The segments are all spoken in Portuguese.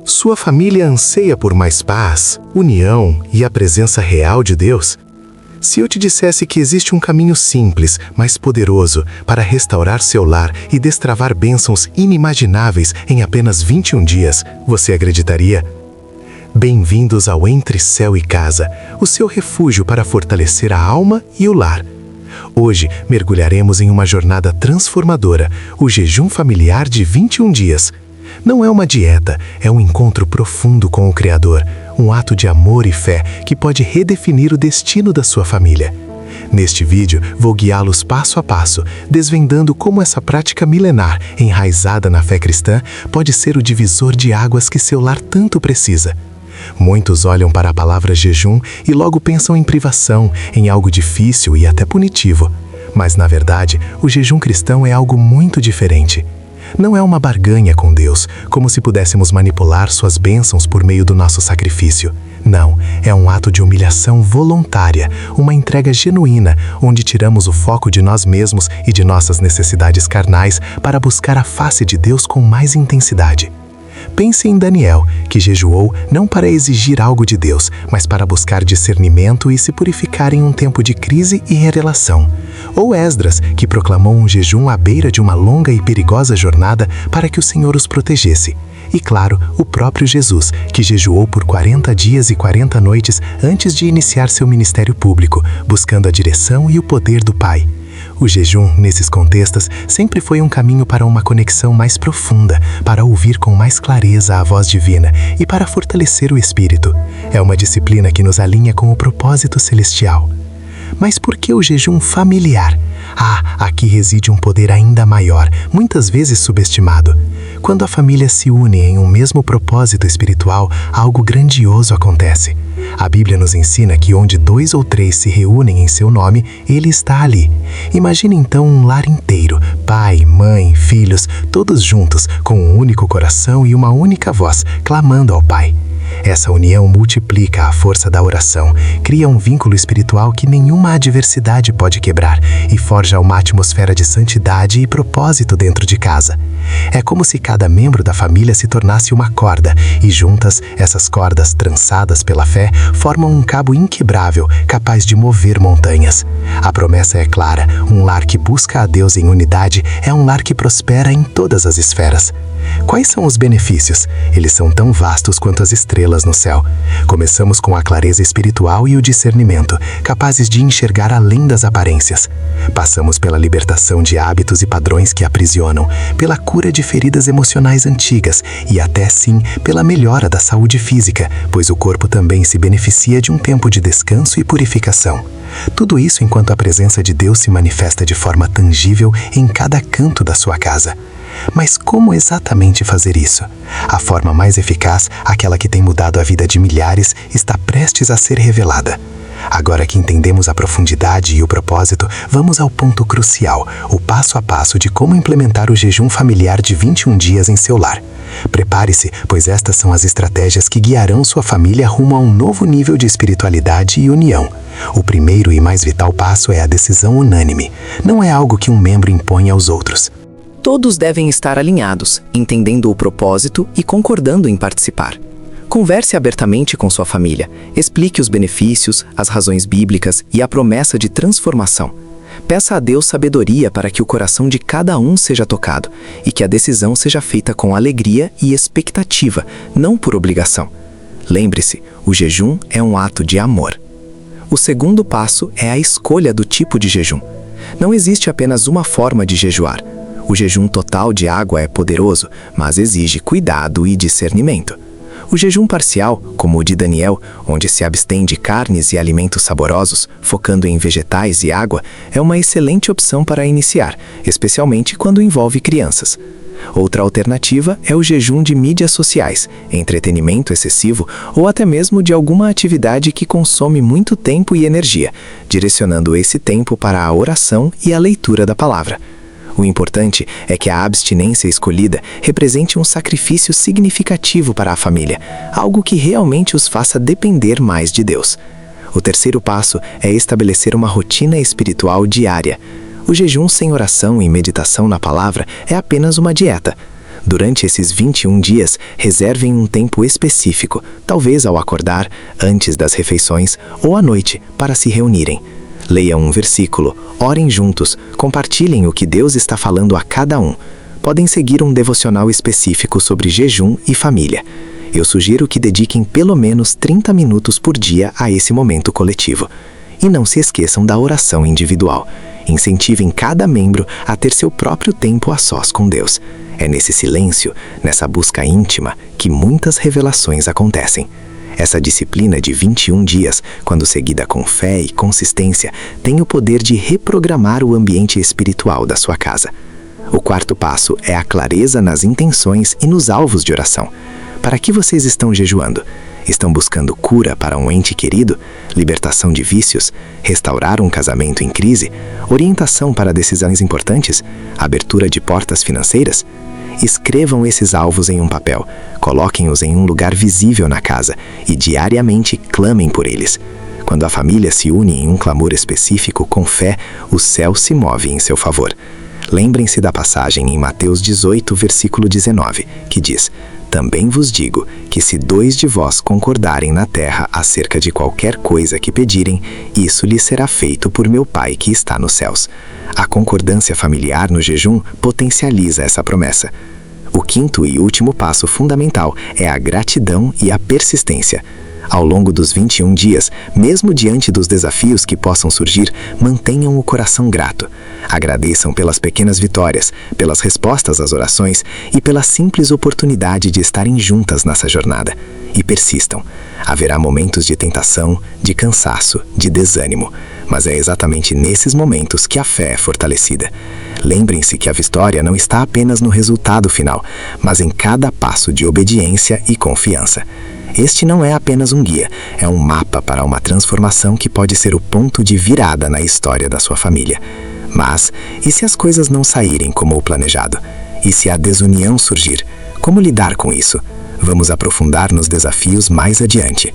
Sua família anseia por mais paz, união e a presença real de Deus? Se eu te dissesse que existe um caminho simples, mas poderoso, para restaurar seu lar e destravar bênçãos inimagináveis em apenas 21 dias, você acreditaria? Bem-vindos ao Entre Céu e Casa, o seu refúgio para fortalecer a alma e o lar. Hoje mergulharemos em uma jornada transformadora, o jejum familiar de 21 dias. Não é uma dieta, é um encontro profundo com o Criador, um ato de amor e fé que pode redefinir o destino da sua família. Neste vídeo, vou guiá-los passo a passo, desvendando como essa prática milenar, enraizada na fé cristã, pode ser o divisor de águas que seu lar tanto precisa. Muitos olham para a palavra jejum e logo pensam em privação, em algo difícil e até punitivo. Mas, na verdade, o jejum cristão é algo muito diferente. Não é uma barganha com Deus, como se pudéssemos manipular suas bênçãos por meio do nosso sacrifício. Não, é um ato de humilhação voluntária, uma entrega genuína, onde tiramos o foco de nós mesmos e de nossas necessidades carnais para buscar a face de Deus com mais intensidade. Pense em Daniel, que jejuou não para exigir algo de Deus, mas para buscar discernimento e se purificar em um tempo de crise e revelação. Ou Esdras, que proclamou um jejum à beira de uma longa e perigosa jornada para que o Senhor os protegesse. E claro, o próprio Jesus, que jejuou por 40 dias e 40 noites antes de iniciar seu ministério público, buscando a direção e o poder do Pai. O jejum, nesses contextos, sempre foi um caminho para uma conexão mais profunda, para ouvir com mais clareza a voz divina e para fortalecer o espírito. É uma disciplina que nos alinha com o propósito celestial. Mas por que o jejum familiar? Aqui reside um poder ainda maior, muitas vezes subestimado. Quando a família se une em um mesmo propósito espiritual, algo grandioso acontece. A Bíblia nos ensina que onde 2 ou 3 se reúnem em seu nome, Ele está ali. Imagine então um lar inteiro, pai, mãe, filhos, todos juntos, com um único coração e uma única voz, clamando ao Pai. Essa união multiplica a força da oração, cria um vínculo espiritual que nenhuma adversidade pode quebrar e forja uma atmosfera de santidade e propósito dentro de casa. É como se cada membro da família se tornasse uma corda e juntas, essas cordas trançadas pela fé formam um cabo inquebrável, capaz de mover montanhas. A promessa é clara, um lar que busca a Deus em unidade é um lar que prospera em todas as esferas. Quais são os benefícios? Eles são tão vastos quanto as estrelas no céu. Começamos com a clareza espiritual e o discernimento, capazes de enxergar além das aparências. Passamos pela libertação de hábitos e padrões que aprisionam, pela cura de feridas emocionais antigas e até sim pela melhora da saúde física, pois o corpo também se beneficia de um tempo de descanso e purificação. Tudo isso enquanto a presença de Deus se manifesta de forma tangível em cada canto da sua casa. Mas como exatamente fazer isso? A forma mais eficaz, aquela que tem mudado a vida de milhares, está prestes a ser revelada. Agora que entendemos a profundidade e o propósito, vamos ao ponto crucial, o passo a passo de como implementar o jejum familiar de 21 dias em seu lar. Prepare-se, pois estas são as estratégias que guiarão sua família rumo a um novo nível de espiritualidade e união. O primeiro e mais vital passo é a decisão unânime. Não é algo que um membro impõe aos outros. Todos devem estar alinhados, entendendo o propósito e concordando em participar. Converse abertamente com sua família, explique os benefícios, as razões bíblicas e a promessa de transformação. Peça a Deus sabedoria para que o coração de cada um seja tocado e que a decisão seja feita com alegria e expectativa, não por obrigação. Lembre-se, o jejum é um ato de amor. O segundo passo é a escolha do tipo de jejum. Não existe apenas uma forma de jejuar. O jejum total de água é poderoso, mas exige cuidado e discernimento. O jejum parcial, como o de Daniel, onde se abstém de carnes e alimentos saborosos, focando em vegetais e água, é uma excelente opção para iniciar, especialmente quando envolve crianças. Outra alternativa é o jejum de mídias sociais, entretenimento excessivo ou até mesmo de alguma atividade que consome muito tempo e energia, direcionando esse tempo para a oração e a leitura da palavra. O importante é que a abstinência escolhida represente um sacrifício significativo para a família, algo que realmente os faça depender mais de Deus. O terceiro passo é estabelecer uma rotina espiritual diária. O jejum sem oração e meditação na palavra é apenas uma dieta. Durante esses 21 dias, reservem um tempo específico, talvez ao acordar, antes das refeições ou à noite, para se reunirem. Leiam um versículo, orem juntos, compartilhem o que Deus está falando a cada um. Podem seguir um devocional específico sobre jejum e família. Eu sugiro que dediquem pelo menos 30 minutos por dia a esse momento coletivo. E não se esqueçam da oração individual. Incentivem cada membro a ter seu próprio tempo a sós com Deus. É nesse silêncio, nessa busca íntima, que muitas revelações acontecem. Essa disciplina de 21 dias, quando seguida com fé e consistência, tem o poder de reprogramar o ambiente espiritual da sua casa. O quarto passo é a clareza nas intenções e nos alvos de oração. Para que vocês estão jejuando? Estão buscando cura para um ente querido? Libertação de vícios? Restaurar um casamento em crise? Orientação para decisões importantes? Abertura de portas financeiras? Escrevam esses alvos em um papel, coloquem-os em um lugar visível na casa e diariamente clamem por eles. Quando a família se une em um clamor específico com fé, o céu se move em seu favor. Lembrem-se da passagem em Mateus 18, versículo 19, que diz: Também vos digo que se 2 de vós concordarem na terra acerca de qualquer coisa que pedirem, isso lhes será feito por meu Pai que está nos céus. A concordância familiar no jejum potencializa essa promessa. O quinto e último passo fundamental é a gratidão e a persistência. Ao longo dos 21 dias, mesmo diante dos desafios que possam surgir, mantenham o coração grato. Agradeçam pelas pequenas vitórias, pelas respostas às orações e pela simples oportunidade de estarem juntas nessa jornada. E persistam. Haverá momentos de tentação, de cansaço, de desânimo, mas é exatamente nesses momentos que a fé é fortalecida. Lembrem-se que a vitória não está apenas no resultado final, mas em cada passo de obediência e confiança. Este não é apenas um guia, é um mapa para uma transformação que pode ser o ponto de virada na história da sua família. Mas, e se as coisas não saírem como o planejado? E se a desunião surgir? Como lidar com isso? Vamos aprofundar nos desafios mais adiante.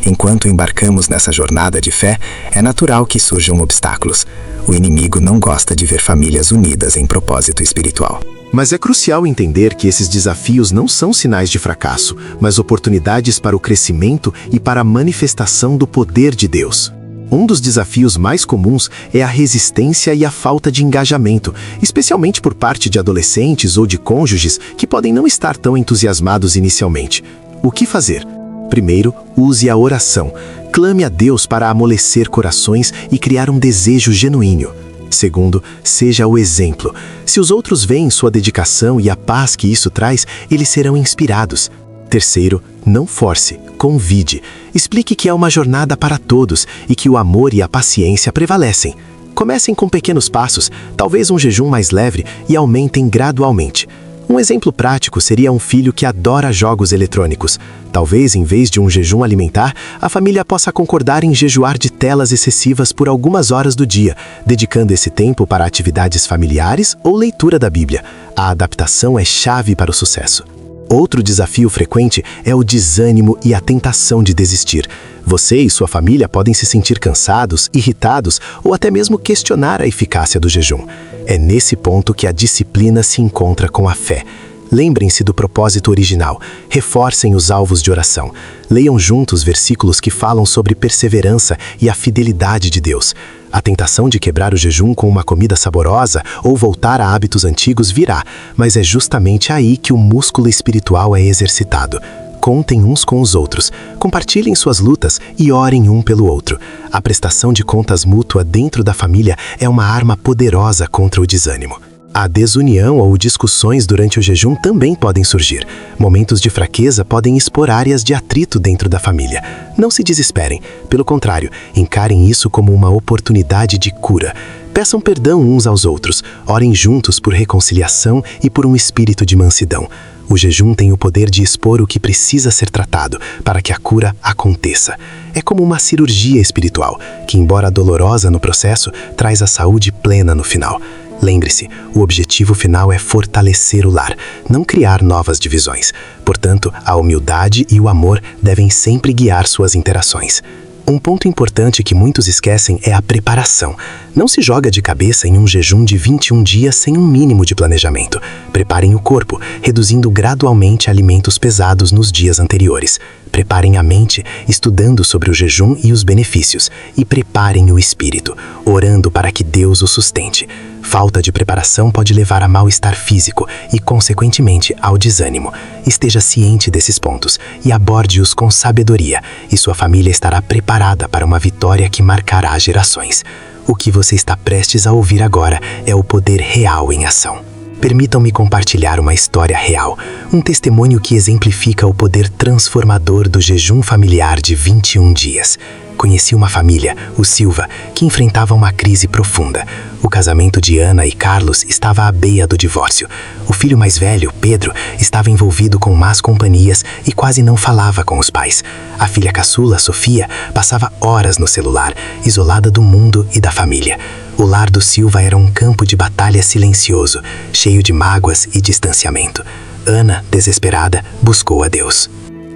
Enquanto embarcamos nessa jornada de fé, é natural que surjam obstáculos. O inimigo não gosta de ver famílias unidas em propósito espiritual. Mas é crucial entender que esses desafios não são sinais de fracasso, mas oportunidades para o crescimento e para a manifestação do poder de Deus. Um dos desafios mais comuns é a resistência e a falta de engajamento, especialmente por parte de adolescentes ou de cônjuges que podem não estar tão entusiasmados inicialmente. O que fazer? Primeiro, use a oração. Clame a Deus para amolecer corações e criar um desejo genuíno. Segundo, seja o exemplo. Se os outros veem sua dedicação e a paz que isso traz, eles serão inspirados. Terceiro, não force, convide. Explique que é uma jornada para todos e que o amor e a paciência prevalecem. Comecem com pequenos passos, talvez um jejum mais leve, e aumentem gradualmente. Um exemplo prático seria um filho que adora jogos eletrônicos. Talvez, em vez de um jejum alimentar, a família possa concordar em jejuar de telas excessivas por algumas horas do dia, dedicando esse tempo para atividades familiares ou leitura da Bíblia. A adaptação é chave para o sucesso. Outro desafio frequente é o desânimo e a tentação de desistir. Você e sua família podem se sentir cansados, irritados ou até mesmo questionar a eficácia do jejum. É nesse ponto que a disciplina se encontra com a fé. Lembrem-se do propósito original. Reforcem os alvos de oração. Leiam juntos versículos que falam sobre perseverança e a fidelidade de Deus. A tentação de quebrar o jejum com uma comida saborosa ou voltar a hábitos antigos virá, mas é justamente aí que o músculo espiritual é exercitado. Contem uns com os outros, compartilhem suas lutas e orem um pelo outro. A prestação de contas mútua dentro da família é uma arma poderosa contra o desânimo. A desunião ou discussões durante o jejum também podem surgir. Momentos de fraqueza podem expor áreas de atrito dentro da família. Não se desesperem. Pelo contrário, encarem isso como uma oportunidade de cura. Peçam perdão uns aos outros. Orem juntos por reconciliação e por um espírito de mansidão. O jejum tem o poder de expor o que precisa ser tratado para que a cura aconteça. É como uma cirurgia espiritual, que, embora dolorosa no processo, traz a saúde plena no final. Lembre-se, o objetivo final é fortalecer o lar, não criar novas divisões. Portanto, a humildade e o amor devem sempre guiar suas interações. Um ponto importante que muitos esquecem é a preparação. Não se joga de cabeça em um jejum de 21 dias sem um mínimo de planejamento. Preparem o corpo, reduzindo gradualmente alimentos pesados nos dias anteriores. Preparem a mente, estudando sobre o jejum e os benefícios. E preparem o espírito, orando para que Deus o sustente. Falta de preparação pode levar a mal-estar físico e, consequentemente, ao desânimo. Esteja ciente desses pontos e aborde-os com sabedoria, e sua família estará preparada para uma vitória que marcará gerações. O que você está prestes a ouvir agora é o poder real em ação. Permitam-me compartilhar uma história real, um testemunho que exemplifica o poder transformador do jejum familiar de 21 dias. Conheci uma família, os Silva, que enfrentava uma crise profunda. O casamento de Ana e Carlos estava à beira do divórcio. O filho mais velho, Pedro, estava envolvido com más companhias e quase não falava com os pais. A filha caçula, Sofia, passava horas no celular, isolada do mundo e da família. O lar do Silva era um campo de batalha silencioso, cheio de mágoas e distanciamento. Ana, desesperada, buscou a Deus.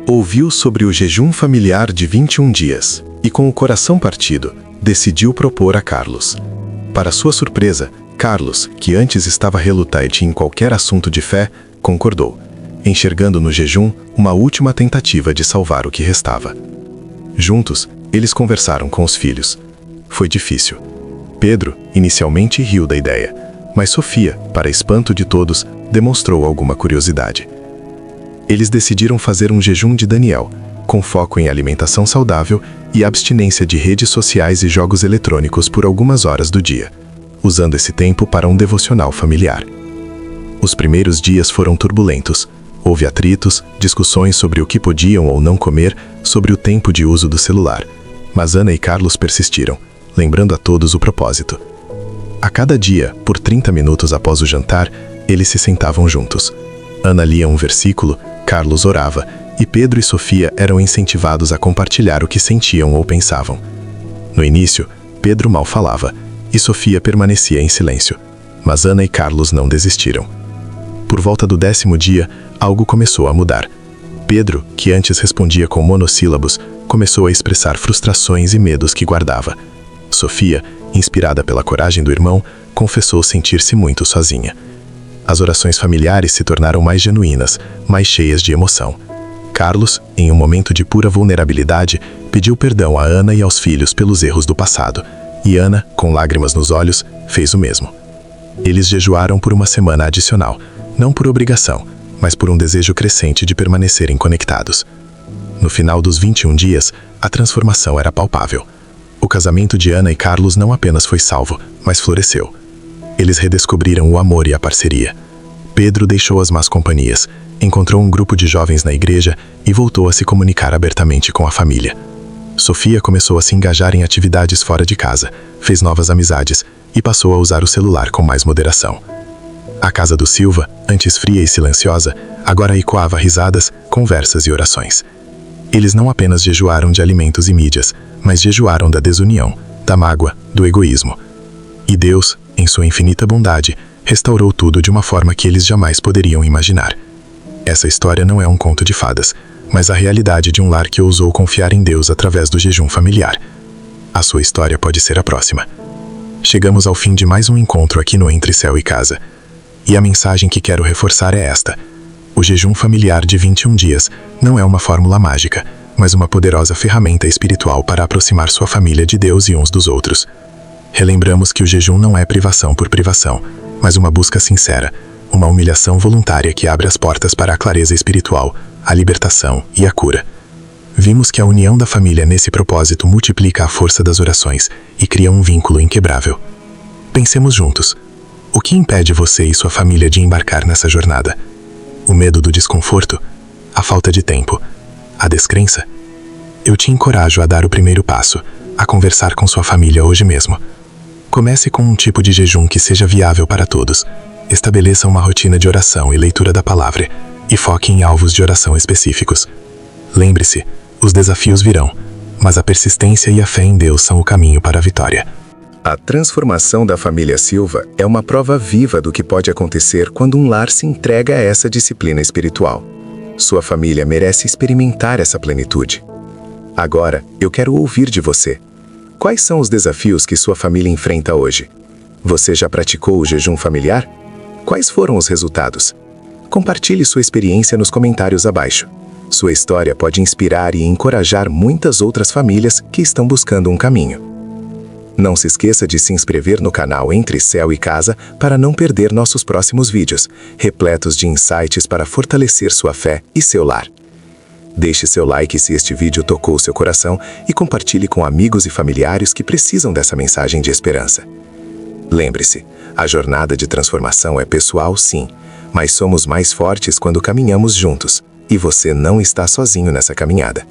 Ouviu sobre o jejum familiar de 21 dias e, com o coração partido, decidiu propor a Carlos. Para sua surpresa, Carlos, que antes estava relutante em qualquer assunto de fé, concordou, enxergando no jejum uma última tentativa de salvar o que restava. Juntos, eles conversaram com os filhos. Foi difícil. Pedro inicialmente riu da ideia, mas Sofia, para espanto de todos, demonstrou alguma curiosidade. Eles decidiram fazer um jejum de Daniel, com foco em alimentação saudável e abstinência de redes sociais e jogos eletrônicos por algumas horas do dia, usando esse tempo para um devocional familiar. Os primeiros dias foram turbulentos. Houve atritos, discussões sobre o que podiam ou não comer, sobre o tempo de uso do celular. Mas Ana e Carlos persistiram, lembrando a todos o propósito. A cada dia, por 30 minutos após o jantar, eles se sentavam juntos. Ana lia um versículo, Carlos orava, e Pedro e Sofia eram incentivados a compartilhar o que sentiam ou pensavam. No início, Pedro mal falava, e Sofia permanecia em silêncio, mas Ana e Carlos não desistiram. Por volta do 10º dia, algo começou a mudar. Pedro, que antes respondia com monossílabos, começou a expressar frustrações e medos que guardava. Sofia, inspirada pela coragem do irmão, confessou sentir-se muito sozinha. As orações familiares se tornaram mais genuínas, mais cheias de emoção. Carlos, em um momento de pura vulnerabilidade, pediu perdão a Ana e aos filhos pelos erros do passado, e Ana, com lágrimas nos olhos, fez o mesmo. Eles jejuaram por uma semana adicional, não por obrigação, mas por um desejo crescente de permanecerem conectados. No final dos 21 dias, a transformação era palpável. O casamento de Ana e Carlos não apenas foi salvo, mas floresceu. Eles redescobriram o amor e a parceria. Pedro deixou as más companhias, encontrou um grupo de jovens na igreja e voltou a se comunicar abertamente com a família. Sofia começou a se engajar em atividades fora de casa, fez novas amizades e passou a usar o celular com mais moderação. A casa do Silva, antes fria e silenciosa, agora ecoava risadas, conversas e orações. Eles não apenas jejuaram de alimentos e mídias, mas jejuaram da desunião, da mágoa, do egoísmo. E Deus, em sua infinita bondade, restaurou tudo de uma forma que eles jamais poderiam imaginar. Essa história não é um conto de fadas, mas a realidade de um lar que ousou confiar em Deus através do jejum familiar. A sua história pode ser a próxima. Chegamos ao fim de mais um encontro aqui no Entre Céu e Casa. E a mensagem que quero reforçar é esta. O jejum familiar de 21 dias não é uma fórmula mágica, mas uma poderosa ferramenta espiritual para aproximar sua família de Deus e uns dos outros. Relembramos que o jejum não é privação por privação, mas uma busca sincera, uma humilhação voluntária que abre as portas para a clareza espiritual, a libertação e a cura. Vimos que a união da família nesse propósito multiplica a força das orações e cria um vínculo inquebrável. Pensemos juntos. O que impede você e sua família de embarcar nessa jornada? O medo do desconforto? A falta de tempo? A descrença? Eu te encorajo a dar o primeiro passo, a conversar com sua família hoje mesmo. Comece com um tipo de jejum que seja viável para todos. Estabeleça uma rotina de oração e leitura da palavra, e foque em alvos de oração específicos. Lembre-se, os desafios virão, mas a persistência e a fé em Deus são o caminho para a vitória. A transformação da família Silva é uma prova viva do que pode acontecer quando um lar se entrega a essa disciplina espiritual. Sua família merece experimentar essa plenitude. Agora, eu quero ouvir de você. Quais são os desafios que sua família enfrenta hoje? Você já praticou o jejum familiar? Quais foram os resultados? Compartilhe sua experiência nos comentários abaixo. Sua história pode inspirar e encorajar muitas outras famílias que estão buscando um caminho. Não se esqueça de se inscrever no canal Entre Céu e Casa para não perder nossos próximos vídeos, repletos de insights para fortalecer sua fé e seu lar. Deixe seu like se este vídeo tocou seu coração e compartilhe com amigos e familiares que precisam dessa mensagem de esperança. Lembre-se, a jornada de transformação é pessoal, sim, mas somos mais fortes quando caminhamos juntos, e você não está sozinho nessa caminhada.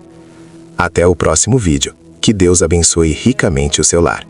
Até o próximo vídeo. Que Deus abençoe ricamente o seu lar.